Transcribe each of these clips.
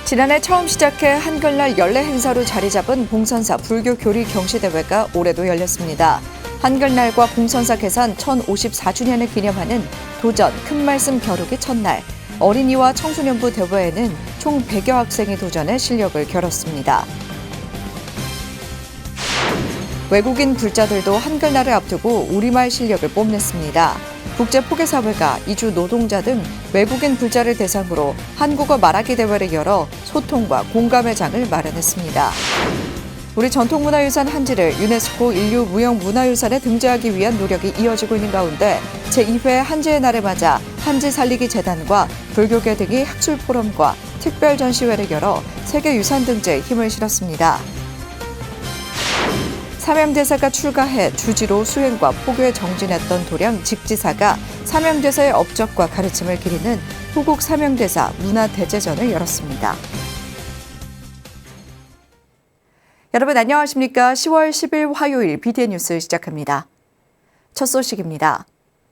지난해 처음 시작해 한글날 연례 행사로 자리 잡은 봉선사 불교 교리 경시대회가 올해도 열렸습니다. 한글날과 봉선사 개산 1054주년을 기념하는 도전 큰 말씀 겨루기 첫날, 어린이와 청소년부 대회에는 총 100여 학생이 도전해 실력을 겨뤘습니다. 외국인 불자들도 한글날을 앞두고 우리말 실력을 뽐냈습니다. 국제포개사회가 이주 노동자 등 외국인 불자를 대상으로 한국어 말하기 대회를 열어 소통과 공감의 장을 마련했습니다. 우리 전통문화유산 한지를 유네스코 인류무형문화유산에 등재하기 위한 노력이 이어지고 있는 가운데 제2회 한지의 날을 맞아 한지 살리기 재단과 불교계 등이 학술 포럼과 특별 전시회를 열어 세계유산 등재에 힘을 실었습니다. 삼양대사가 출가해 주지로 수행과 포교에 정진했던 도량 직지사가 삼양대사의 업적과 가르침을 기리는 호국 삼양대사 문화대제전을 열었습니다. 여러분 안녕하십니까? 10월 10일 화요일 BTN 뉴스 시작합니다. 첫 소식입니다.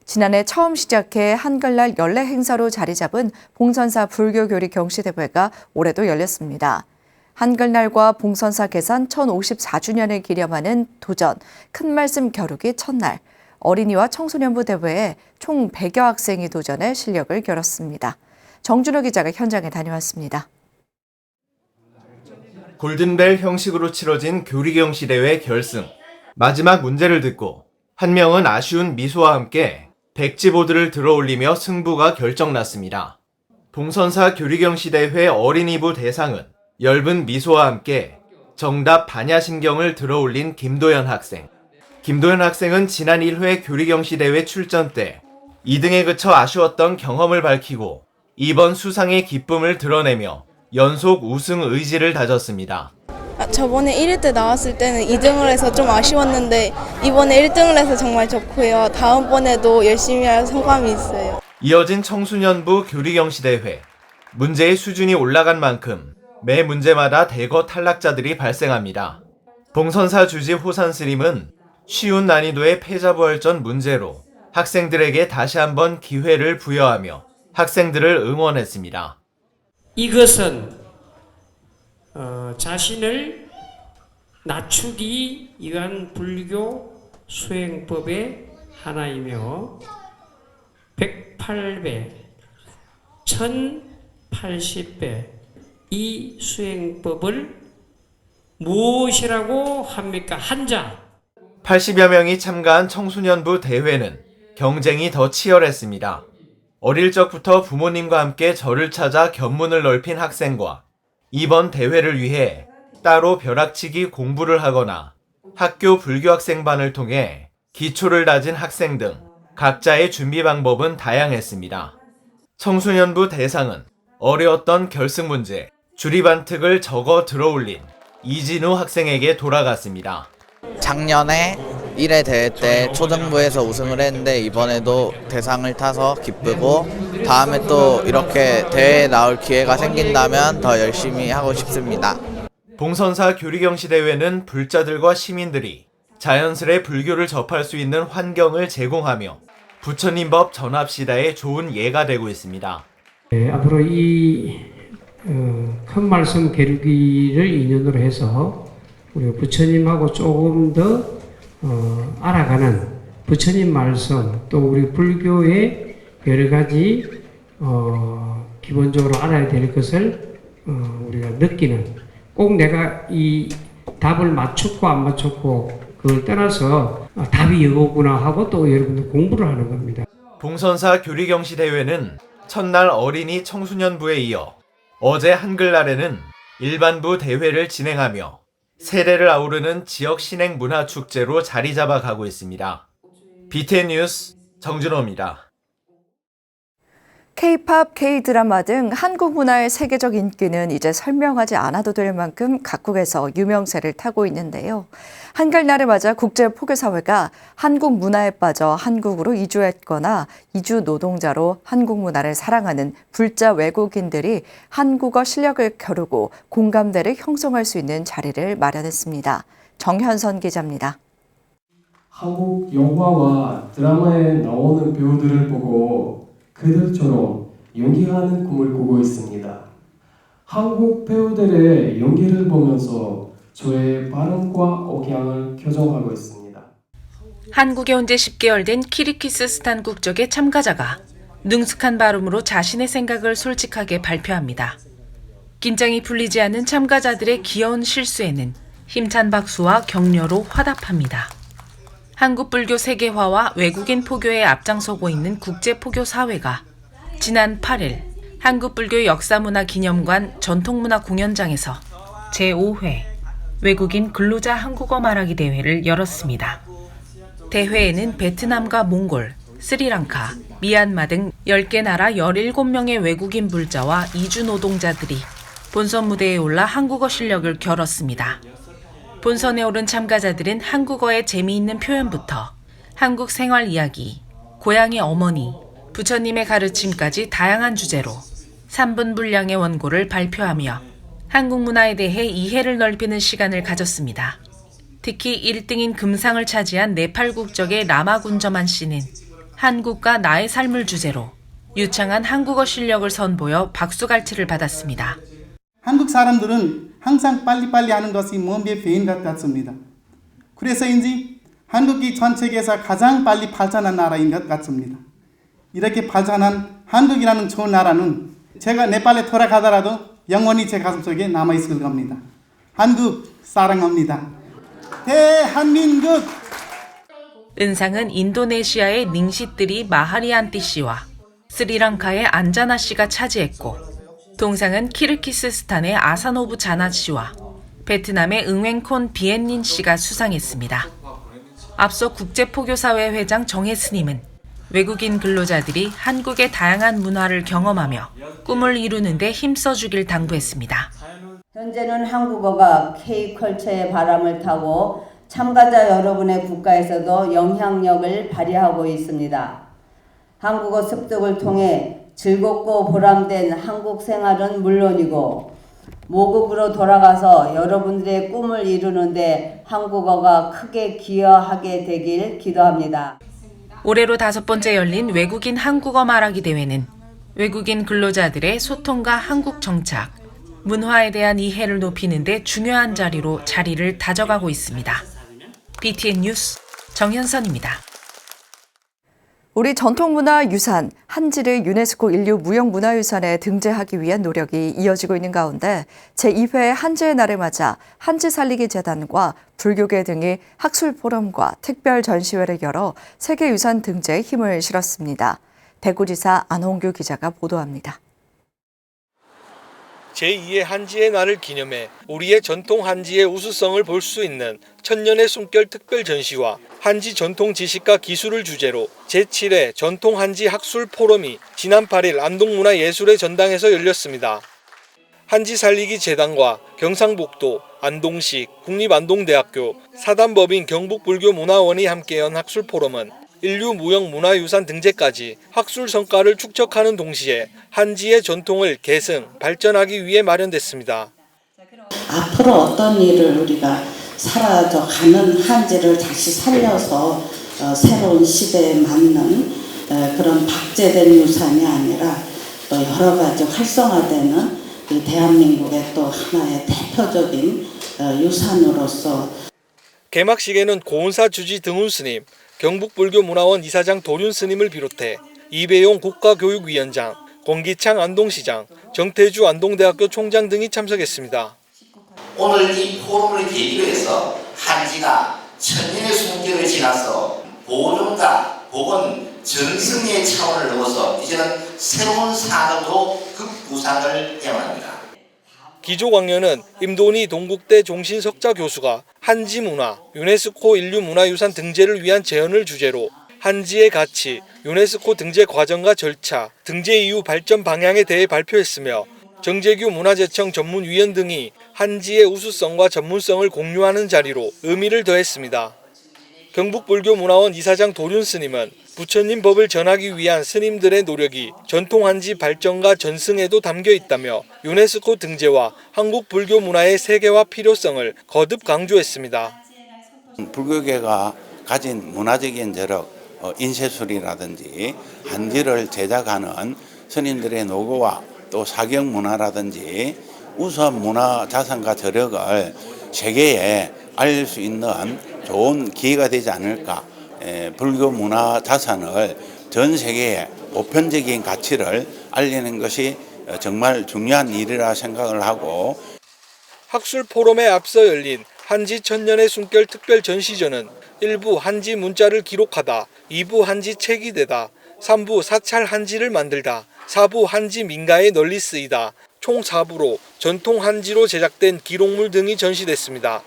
지난해 처음 시작해 한글날 연례 행사로 자리 잡은 봉선사 불교교리 경시대회가 올해도 열렸습니다. 한글날과 봉선사 개산 1054주년을 기념하는 도전 큰 말씀 겨루기 첫날, 어린이와 청소년부 대회에 총 100여 학생이 도전해 실력을 겨뤘습니다. 정준호 기자가 현장에 다녀왔습니다. 골든벨 형식으로 치러진 교리경시대회 결승. 마지막 문제를 듣고 한 명은 아쉬운 미소와 함께 백지보드를 들어올리며 승부가 결정났습니다. 봉선사 교리경시대회 어린이부 대상은 엷은 미소와 함께 정답 반야심경을 들어올린 김도연 학생. 김도연 학생은 지난 1회 교리경시대회 출전 때 2등에 그쳐 아쉬웠던 경험을 밝히고 이번 수상의 기쁨을 드러내며 연속 우승 의지를 다졌습니다. 저번에 1위 때 나왔을 때는 2등을 해서 좀 아쉬웠는데 이번에 1등을 해서 정말 좋고요. 다음번에도 열심히 할 성감이 있어요. 이어진 청소년부 교리경시대회. 문제의 수준이 올라간 만큼 매 문제마다 대거 탈락자들이 발생합니다. 봉선사 주지 호산스님은 쉬운 난이도의 패자부활전 문제로 학생들에게 다시 한번 기회를 부여하며 학생들을 응원했습니다. 이것은 자신을 낮추기 위한 불교 수행법의 하나이며 108배, 1080배 이 수행법을 무엇이라고 합니까? 한자. 80여 명이 참가한 청소년부 대회는 경쟁이 더 치열했습니다. 어릴 적부터 부모님과 함께 절을 찾아 견문을 넓힌 학생과 이번 대회를 위해 따로 벼락치기 공부를 하거나 학교 불교학생반을 통해 기초를 다진 학생 등 각자의 준비 방법은 다양했습니다. 청소년부 대상은 어려웠던 결승 문제, 주리반특을 적어 들어올린 이진우 학생에게 돌아갔습니다. 작년에 1회 대회 때 초등부에서 우승을 했는데 이번에도 대상을 타서 기쁘고 다음에 또 이렇게 대회에 나올 기회가 생긴다면 더 열심히 하고 싶습니다. 봉선사 교리경시대회는 불자들과 시민들이 자연스레 불교를 접할 수 있는 환경을 제공하며 부처님법 전합시다의 좋은 예가 되고 있습니다. 앞으로 이 큰 말씀 겨루기를 인연으로 해서 우리 부처님하고 조금 더 알아가는 부처님 말씀, 또 우리 불교의 여러 가지 기본적으로 알아야 될 것을 우리가 느끼는, 꼭 내가 이 답을 맞췄고 안 맞췄고 그걸 떠나서 답이 이거구나 하고 또 여러분들 공부를 하는 겁니다. 봉선사 교리경시대회는 첫날 어린이 청소년부에 이어 어제 한글날에는 일반부 대회를 진행하며 세대를 아우르는 지역 신행 문화 축제로 자리 잡아가고 있습니다. BTN 뉴스 정준호입니다. K-팝, K-드라마 등 한국 문화의 세계적 인기는 이제 설명하지 않아도 될 만큼 각국에서 유명세를 타고 있는데요. 한글날을 맞아 국제포교사회가 한국 문화에 빠져 한국으로 이주했거나 이주 노동자로 한국 문화를 사랑하는 불자 외국인들이 한국어 실력을 겨루고 공감대를 형성할 수 있는 자리를 마련했습니다. 정현선 기자입니다. 한국 영화와 드라마에 나오는 배우들을 보고 그들처럼 연기하는 꿈을 꾸고 있습니다. 한국 배우들의 연기를 보면서 저의 발음과 억양을 교정하고 있습니다. 한국에 온 지 10개월 된 키르기스스탄 국적의 참가자가 능숙한 발음으로 자신의 생각을 솔직하게 발표합니다. 긴장이 풀리지 않는 참가자들의 귀여운 실수에는 힘찬 박수와 격려로 화답합니다. 한국 불교 세계화와 외국인 포교에 앞장서고 있는 국제포교사회가 지난 8일 한국불교 역사문화기념관 전통문화 공연장에서 제5회 외국인 근로자 한국어 말하기 대회를 열었습니다. 대회에는 베트남과 몽골, 스리랑카, 미얀마 등 10개 나라 17명의 외국인 불자와 이주 노동자들이 본선 무대에 올라 한국어 실력을 겨뤘습니다. 본선에 오른 참가자들은 한국어의 재미있는 표현부터 한국 생활 이야기, 고향의 어머니, 부처님의 가르침까지 다양한 주제로 3분 분량의 원고를 발표하며 한국 문화에 대해 이해를 넓히는 시간을 가졌습니다. 특히 1등인 금상을 차지한 네팔 국적의 라마군저만 씨는 한국과 나의 삶을 주제로 유창한 한국어 실력을 선보여 박수갈채를 받았습니다. 한국 사람들은 항상 빨리빨리 하는 것이 몸에 배인 것 같습니다. 그래서인지 한국이 전 세계에서 가장 빨리 발전한 나라인 것 같습니다. 이렇게 발전한 한국이라는 좋은 나라는 제가 네팔에 돌아가더라도 영원히 제 가슴속에 남아있을 겁니다. 한국 사랑합니다. 대한민국! 은상은 인도네시아의 닝시뜨리 마하리안티 씨와 스리랑카의 안자나 씨가 차지했고, 동상은 키르기스스탄의 아사노브 자나 씨와 베트남의 응웬콘 비엔닌 씨가 수상했습니다. 앞서 국제포교사회 회장 정혜 스님은 외국인 근로자들이 한국의 다양한 문화를 경험하며 꿈을 이루는 데 힘써주길 당부했습니다. 현재는 한국어가 K컬처의 바람을 타고 참가자 여러분의 국가에서도 영향력을 발휘하고 있습니다. 한국어 습득을 통해 즐겁고 보람된 한국 생활은 물론이고 모국으로 돌아가서 여러분들의 꿈을 이루는데 한국어가 크게 기여하게 되길 기도합니다. 올해로 5번째 열린 외국인 한국어 말하기 대회는 외국인 근로자들의 소통과 한국 정착, 문화에 대한 이해를 높이는 데 중요한 자리로 자리를 다져가고 있습니다. BTN 뉴스 정현선입니다. 우리 전통문화 유산 한지를 유네스코 인류 무형문화유산에 등재하기 위한 노력이 이어지고 있는 가운데 제2회 한지의 날을 맞아 한지 살리기 재단과 불교계 등이 학술 포럼과 특별 전시회를 열어 세계유산 등재에 힘을 실었습니다. 대구지사 안홍규 기자가 보도합니다. 제2의 한지의 날을 기념해 우리의 전통 한지의 우수성을 볼 수 있는 천년의 숨결 특별 전시와 한지 전통 지식과 기술을 주제로 제7회 전통 한지 학술 포럼이 지난 8일 안동문화예술의 전당에서 열렸습니다. 한지 살리기 재단과 경상북도, 안동시, 국립안동대학교, 사단법인 경북불교문화원이 함께 연 학술 포럼은 인류 무형문화유산 등재까지 학술 성과를 축적하는 동시에 한지의 전통을 계승, 발전하기 위해 마련됐습니다. 앞으로 어떤 일을 우리가 사라져가는 한지를 다시 살려서 새로운 시대에 맞는 그런 박제된 유산이 아니라 또 여러 가지 활성화되는 이 대한민국의 또 하나의 대표적인 유산으로서 개막식에는 고은사 주지 등운 스님, 경북불교문화원 이사장 도륜 스님을 비롯해 이배용 국가교육위원장, 권기창 안동시장, 정태주 안동대학교 총장 등이 참석했습니다. 오늘 이 포럼을 계기로 해서 한지가 천년의 숨결을 지나서 보존과 복원, 전승의 차원을 넘어서 이제는 새로운 산업으로 급부상을 해왔습니다. 기조광년은 임돈희 동국대 종신석자 교수가 한지 문화, 유네스코 인류문화유산 등재를 위한 제언을 주제로 한지의 가치, 유네스코 등재 과정과 절차, 등재 이후 발전 방향에 대해 발표했으며 정재규 문화재청 전문위원 등이 한지의 우수성과 전문성을 공유하는 자리로 의미를 더했습니다. 경북불교문화원 이사장 도륜 스님은 부처님 법을 전하기 위한 스님들의 노력이 전통 한지 발전과 전승에도 담겨 있다며 유네스코 등재와 한국 불교 문화의 세계화 필요성을 거듭 강조했습니다. 불교계가 가진 문화적인 저력, 인쇄술이라든지 한지를 제작하는 스님들의 노고와 또 사경 문화라든지 우수한 문화 자산과 저력을 세계에 알릴 수 있는 좋은 기회가 되지 않을까. 불교 문화 자산을 전 세계에 보편적인 가치를 알리는 것이 정말 중요한 일이라 생각을 하고, 학술 포럼에 앞서 열린 한지 천년의 숨결 특별 전시전은 1부 한지 문자를 기록하다, 2부 한지 책이 되다, 3부 사찰 한지를 만들다, 4부 한지 민가에 널리 쓰이다, 총 4부로 전통 한지로 제작된 기록물 등이 전시됐습니다.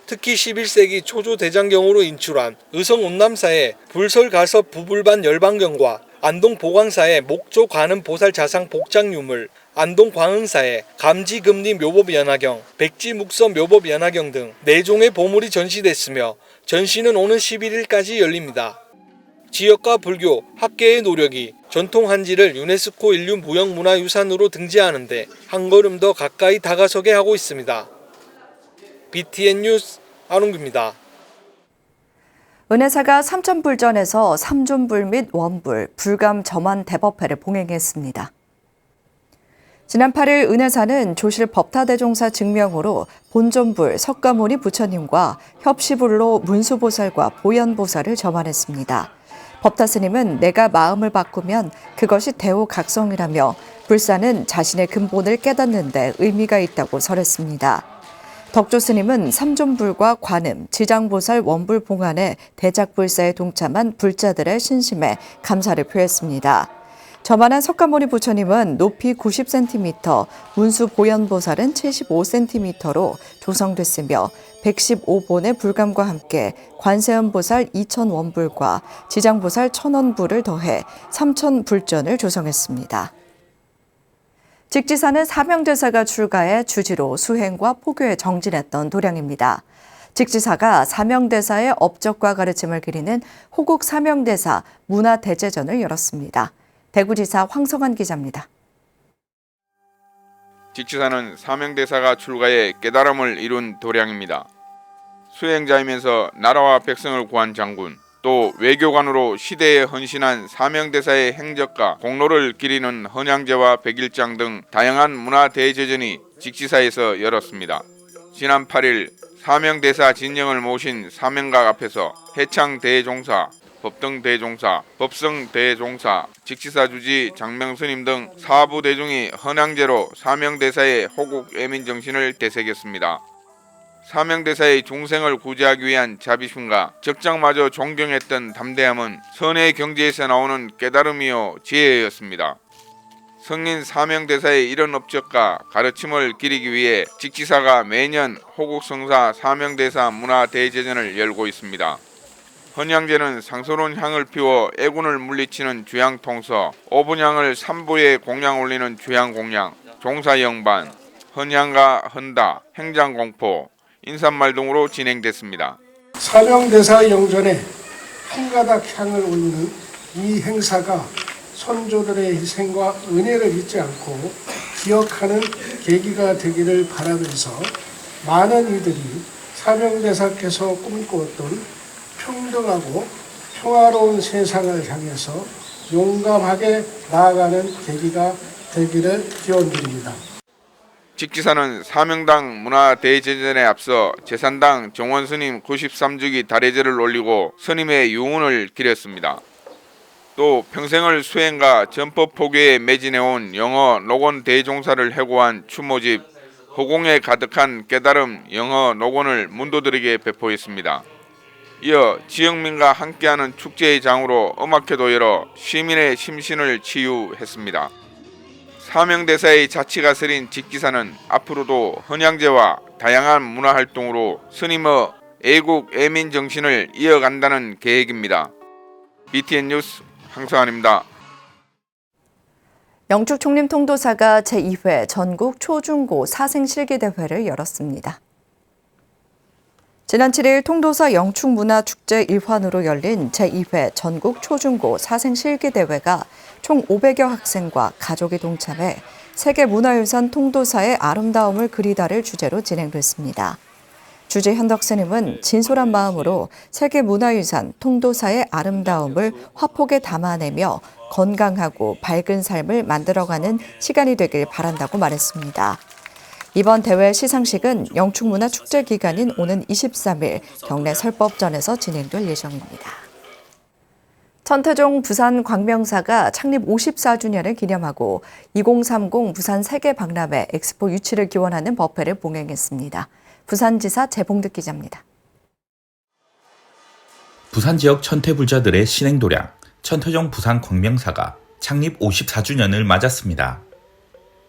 특히 11세기 초조 대장경으로 인출한 의성 온남사의 불설가섭 부불반 열반경과 안동 보광사의 목조 관음 보살 자상 복장 유물, 안동 광흥사의 감지금리 묘법 연화경, 백지 묵서 묘법 연화경 등 4종의 보물이 전시됐으며 전시는 오는 11일까지 열립니다. 지역과 불교, 학계의 노력이 전통 한지를 유네스코 인류 무형문화유산으로 등재하는 데 한 걸음 더 가까이 다가서게 하고 있습니다. BTN 뉴스 안홍규입니다. 은혜사가 삼천불전에서 삼존불 및 원불, 불감 점환 대법회를 봉행했습니다. 지난 8일 은혜사는 조실 법타대종사 증명으로 본존불 석가모니 부처님과 협시불로 문수보살과 보현보살을 점환했습니다. 법타스님은 내가 마음을 바꾸면 그것이 대오각성이라며 불사는 자신의 근본을 깨닫는 데 의미가 있다고 설했습니다. 덕조스님은 삼존불과 관음, 지장보살 원불 봉안에 대작불사에 동참한 불자들의 신심에 감사를 표했습니다. 점안한 석가모니 부처님은 높이 90cm, 문수 보현보살은 75cm로 조성됐으며 115본의 불감과 함께 관세음보살 2000원불과 지장보살 1000원불을 더해 3000불전을 조성했습니다. 직지사는 사명대사가 출가해 주지로 수행과 포교에 정진했던 도량입니다. 직지사가 사명대사의 업적과 가르침을 기리는 호국 사명대사 문화대제전을 열었습니다. 대구지사 황성환 기자입니다. 직지사는 사명대사가 출가해 깨달음을 이룬 도량입니다. 수행자이면서 나라와 백성을 구한 장군, 또 외교관으로 시대에 헌신한 사명대사의 행적과 공로를 기리는 헌양제와 백일장 등 다양한 문화대제전이 직지사에서 열었습니다. 지난 8일 사명대사 진영을 모신 사명각 앞에서 해창대종사, 법등대종사, 법성대종사, 직지사 주지 장명스님 등 사부대중이 헌양제로 사명대사의 호국 애민정신을 되새겼습니다. 사명대사의 중생을 구제하기 위한 자비심과 적장마저 존경했던 담대함은 선의 경지에서 나오는 깨달음이요 지혜였습니다. 성인 사명대사의 이런 업적과 가르침을 기리기 위해 직지사가 매년 호국성사 사명대사 문화대제전을 열고 있습니다. 헌양제는 상서로운 향을 피워 애군을 물리치는 주향통서, 오분향을 3부에 공양 올리는 주향공양, 종사영반, 헌향과 헌다, 행장공포, 인사말 등으로 진행됐습니다. 사명대사 영전에 한 가닥 향을 올리는 이 행사가 선조들의 희생과 은혜를 잊지 않고 기억하는 계기가 되기를 바라면서 많은 이들이 사명대사께서 꿈꾸었던 평등하고 평화로운 세상을 향해서 용감하게 나아가는 계기가 되기를 기원드립니다. 직지사는 사명당 문화대제전에 앞서 제산당 정원스님 93주기 다례제를 올리고 스님의 유운을 기렸습니다. 또 평생을 수행과 전법 포교에 매진해온 영어 녹원 대종사를 해고한 추모집 허공에 가득한 깨달음 영어 녹원을 문도들에게 배포했습니다. 이어 지역민과 함께하는 축제의 장으로 음악회도 열어 시민의 심신을 치유했습니다. 사명대사의 자치가 서린 직지사는 앞으로도 헌양제와 다양한 문화활동으로 스님의 애국 애민 정신을 이어간다는 계획입니다. BTN 뉴스 황성환입니다. 영축 총림 통도사가 제2회 전국 초중고 사생실기대회를 열었습니다. 지난 7일 통도사 영축문화축제 일환으로 열린 제2회 전국 초중고 사생실기대회가 총 500여 학생과 가족이 동참해 세계문화유산 통도사의 아름다움을 그리다를 주제로 진행됐습니다. 주제 현덕스님은 진솔한 마음으로 세계문화유산 통도사의 아름다움을 화폭에 담아내며 건강하고 밝은 삶을 만들어가는 시간이 되길 바란다고 말했습니다. 이번 대회 시상식은 영축문화축제 기간인 오는 23일 경내 설법전에서 진행될 예정입니다. 천태종 부산 광명사가 창립 54주년을 기념하고 2030 부산 세계박람회 엑스포 유치를 기원하는 법회를 봉행했습니다. 부산지사 재봉득 기자입니다. 부산 지역 천태불자들의 신행도량, 천태종 부산 광명사가 창립 54주년을 맞았습니다.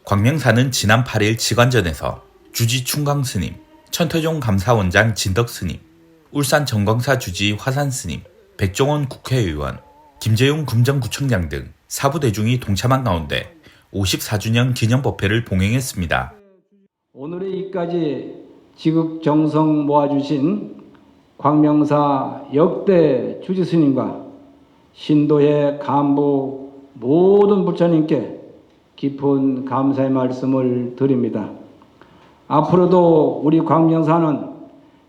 광명사는 지난 8일 직관전에서 주지 충광스님, 천태종 감사원장 진덕스님, 울산 정광사 주지 화산스님, 백종원 국회의원, 김재용 금정구청장 등 사부 대중이 동참한 가운데 54주년 기념법회를 봉행했습니다. 오늘의 이까지 지극정성 모아주신 광명사 역대 주지스님과 신도의 간부 모든 부처님께 깊은 감사의 말씀을 드립니다. 앞으로도 우리 광명사는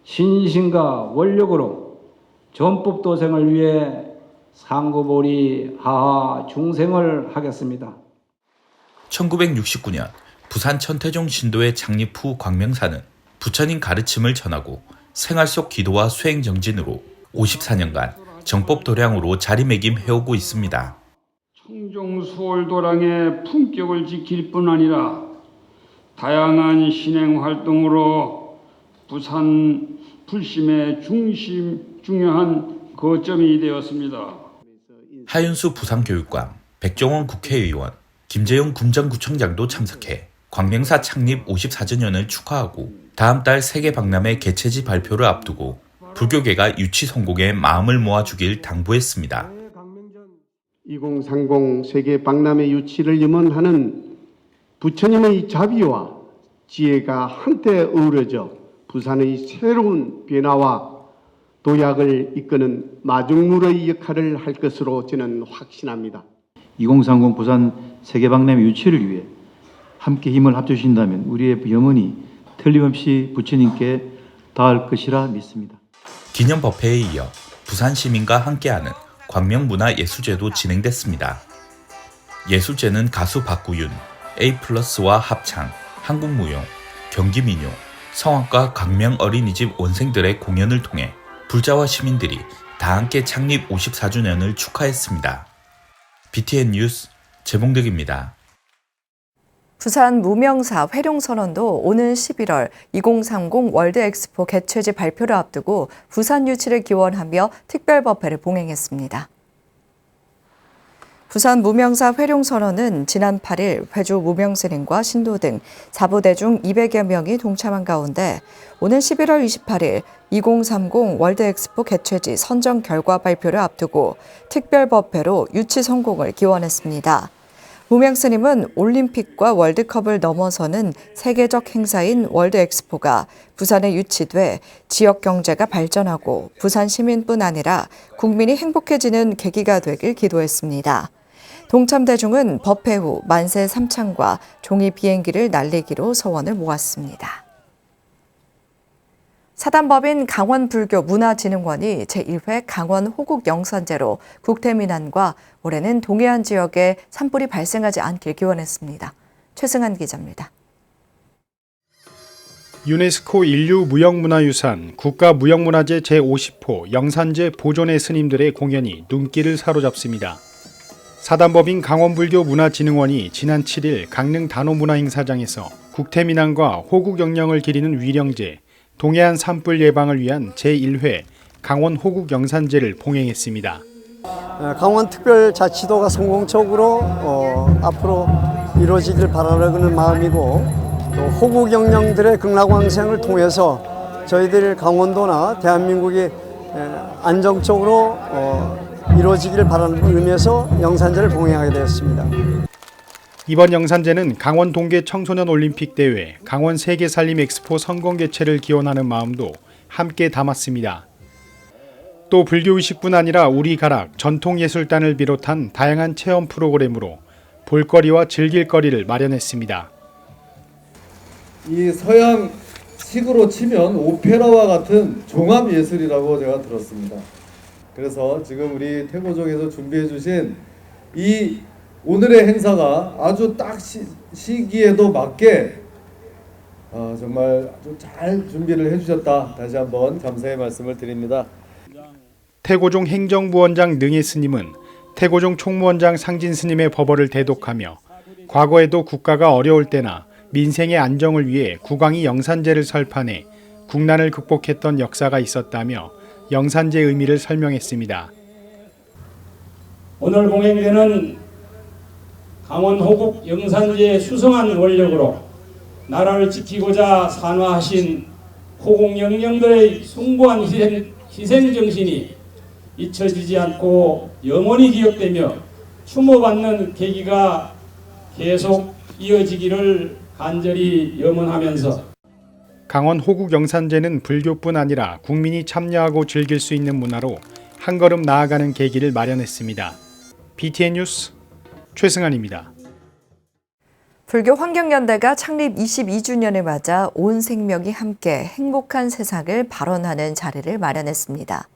신신과 원력으로 전법도생을 위해 상구보리 하하 중생을 하겠습니다. 1969년 부산 천태종 신도의 창립 후 광명사는 부처님 가르침을 전하고 생활 속 기도와 수행 정진으로 54년간 정법도량으로 자리매김해오고 있습니다. 청정수월도량의 품격을 지킬 뿐 아니라 다양한 신행 활동으로 부산 불심의 중요한 거점이 되었습니다. 하윤수 부산교육감, 백종원 국회의원, 김재용 금정구청장도 참석해 광명사 창립 54주년을 축하하고 다음 달 세계박람회 개최지 발표를 앞두고 불교계가 유치 성공에 마음을 모아주길 당부했습니다. 2030 세계박람회 유치를 염원하는 부처님의 자비와 지혜가 한때 어우러져 부산의 새로운 변화와 도약을 이끄는 마중물의 역할을 할 것으로 저는 확신합니다. 2030 부산 세계박람회 유치를 위해 함께 힘을 합쳐주신다면 우리의 염원이 틀림없이 부처님께 닿을 것이라 믿습니다. 기념법회에 이어 부산 시민과 함께하는 광명문화예술제도 진행됐습니다. 예술제는 가수 박구윤, A+와 합창, 한국무용, 경기민요, 성악과 광명 어린이집 원생들의 공연을 통해 불자와 시민들이 다 함께 창립 54주년을 축하했습니다. BTN 뉴스 재봉득입니다. 부산 무명사 회룡선언도 오는 11월 2030 월드 엑스포 개최지 발표를 앞두고 부산 유치를 기원하며 특별법회를 봉행했습니다. 부산 무명사 회룡선언은 지난 8일 회주 무명스님과 신도 등 사부대중 200여 명이 동참한 가운데 오는 11월 28일 2030 월드 엑스포 개최지 선정 결과 발표를 앞두고 특별법회로 유치 성공을 기원했습니다. 무명스님은 올림픽과 월드컵을 넘어서는 세계적 행사인 월드 엑스포가 부산에 유치돼 지역 경제가 발전하고 부산 시민뿐 아니라 국민이 행복해지는 계기가 되길 기도했습니다. 동참 대중은 법회 후 만세 삼창과 종이 비행기를 날리기로 소원을 모았습니다. 사단법인 강원불교문화진흥원이 제1회 강원 호국 영산제로 국태민안과 올해는 동해안 지역에 산불이 발생하지 않길 기원했습니다. 최승한 기자입니다. 유네스코 인류 무형문화유산 국가무형문화재 제50호 영산제 보존회 스님들의 공연이 눈길을 사로잡습니다. 사단법인 강원불교문화진흥원이 지난 7일 강릉 단오문화행사장에서 국태민안과 호국 영령을 기리는 위령제, 동해안 산불 예방을 위한 제1회 강원 호국 영산제를 봉행했습니다. 강원특별자치도가 성공적으로 앞으로 이루어지길 바라는 마음이고 또 호국 영령들의 극락왕생을 통해서 저희들 강원도나 대한민국이 안정적으로 이루어지기를 바라는 의미에서 영산제를 봉행하게 되었습니다. 이번 영산제는 강원 동계 청소년 올림픽 대회, 강원 세계 살림 엑스포 성공 개최를 기원하는 마음도 함께 담았습니다. 또 불교의식뿐 아니라 우리가락, 전통예술단을 비롯한 다양한 체험 프로그램으로 볼거리와 즐길거리를 마련했습니다. 이 서양식으로 치면 오페라와 같은 종합예술이라고 제가 들었습니다. 그래서 지금 우리 태고족에서 준비해 주신 이 오늘의 행사가 아주 딱 시기에도 맞게 정말 아주 잘 준비를 해주셨다. 다시 한번 감사의 말씀을 드립니다. 태고종 행정부원장 능혜 스님은 태고종 총무원장 상진 스님의 법어를 대독하며 과거에도 국가가 어려울 때나 민생의 안정을 위해 국왕이 영산제를 설판해 국난을 극복했던 역사가 있었다며 영산제의 의미를 설명했습니다. 오늘 공행되는 강원 호국 영산제의 수성한 원력으로 나라를 지키고자 산화하신 호국 영령들의 숭고한 희생 정신이 잊혀지지 않고 영원히 기억되며 추모받는 계기가 계속 이어지기를 간절히 염원하면서 강원 호국 영산제는 불교뿐 아니라 국민이 참여하고 즐길 수 있는 문화로 한 걸음 나아가는 계기를 마련했습니다. BTN 뉴스 최승환입니다. 불교 환경연대가 창립 22주년을 맞아 온 생명이 함께 행복한 세상을 발언하는 자리를 마련했습니다.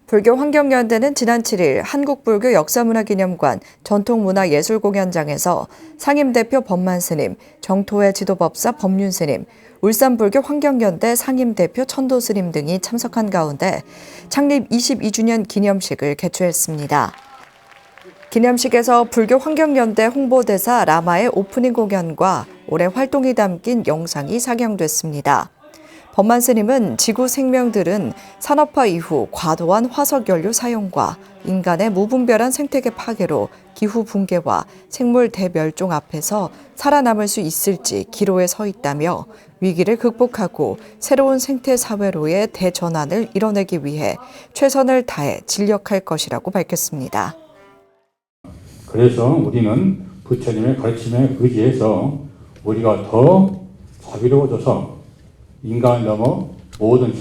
불교 환경연대는 지난 7일 한국불교 역사문화기념관 전통문화예술공연장에서 상임대표 법만스님, 정토회 지도법사 법륜스님, 울산불교 환경연대 상임대표 천도스님 등이 참석한 가운데 창립 22주년 기념식을 개최했습니다. 기념식에서 불교 환경연대 홍보대사 라마의 오프닝 공연과 올해 활동이 담긴 영상이 상영됐습니다. 법만스님은 지구 생명들은 산업화 이후 과도한 화석연료 사용과 인간의 무분별한 생태계 파괴로 기후 붕괴와 생물 대멸종 앞에서 살아남을 수 있을지 기로에 서 있다며 위기를 극복하고 새로운 생태 사회로의 대전환을 이뤄내기 위해 최선을 다해 진력할 것이라고 밝혔습니다. 그래서 우리는 부처님의 가르침에 의지해서 우리가 더 자비로워져서 인간을 넘어 모든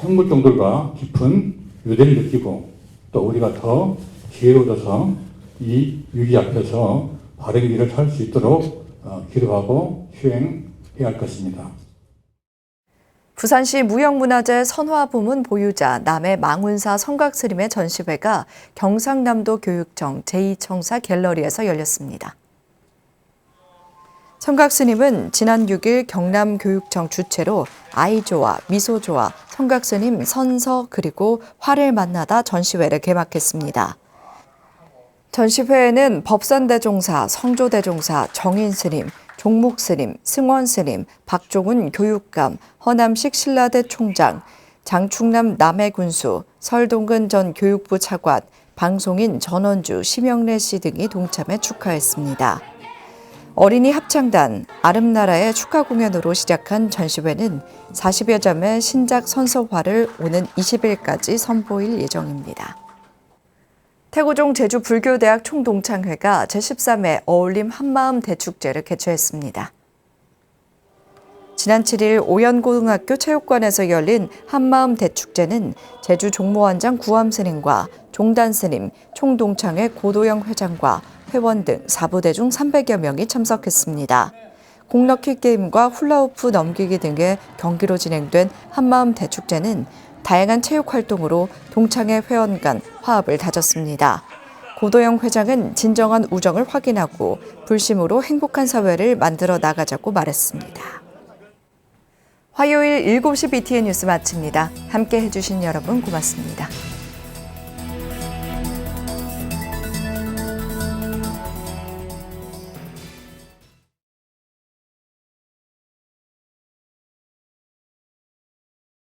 생물종들과 깊은 유대를 느끼고 또 우리가 더 지혜로워져서 이 위기 앞에서 바른 길을 살 수 있도록 기도하고 수행해야 할 것입니다. 부산시 무형문화재 선화부문 보유자 남해 망운사 성곽스님의 전시회가 경상남도 교육청 제2청사 갤러리에서 열렸습니다. 성곽스님은 지난 6일 경남교육청 주최로 아이조와 미소조와 성곽스님 선서 그리고 화를 만나다 전시회를 개막했습니다. 전시회에는 법산대종사, 성조대종사, 정인스님, 종목스님, 승원스님, 박종훈 교육감, 허남식 신라대 총장, 장충남 남해군수, 설동근 전 교육부 차관, 방송인 전원주, 심영래 씨 등이 동참해 축하했습니다. 어린이 합창단, 아름나라의 축하 공연으로 시작한 전시회는 40여 점의 신작 선서화를 오는 20일까지 선보일 예정입니다. 태고종 제주불교대학 총동창회가 제13회 어울림 한마음 대축제를 개최했습니다. 지난 7일 오연고등학교 체육관에서 열린 한마음 대축제는 제주 종모원장 구암스님과 종단스님, 총동창회 고도영 회장과 회원 등 4부대 중 300여 명이 참석했습니다. 공럭키 게임과 훌라후프 넘기기 등의 경기로 진행된 한마음 대축제는 다양한 체육 활동으로 동창회 회원 간 화합을 다졌습니다. 고도영 회장은 진정한 우정을 확인하고 불심으로 행복한 사회를 만들어 나가자고 말했습니다. 화요일 7시 BTN 뉴스 마칩니다. 함께 해주신 여러분 고맙습니다.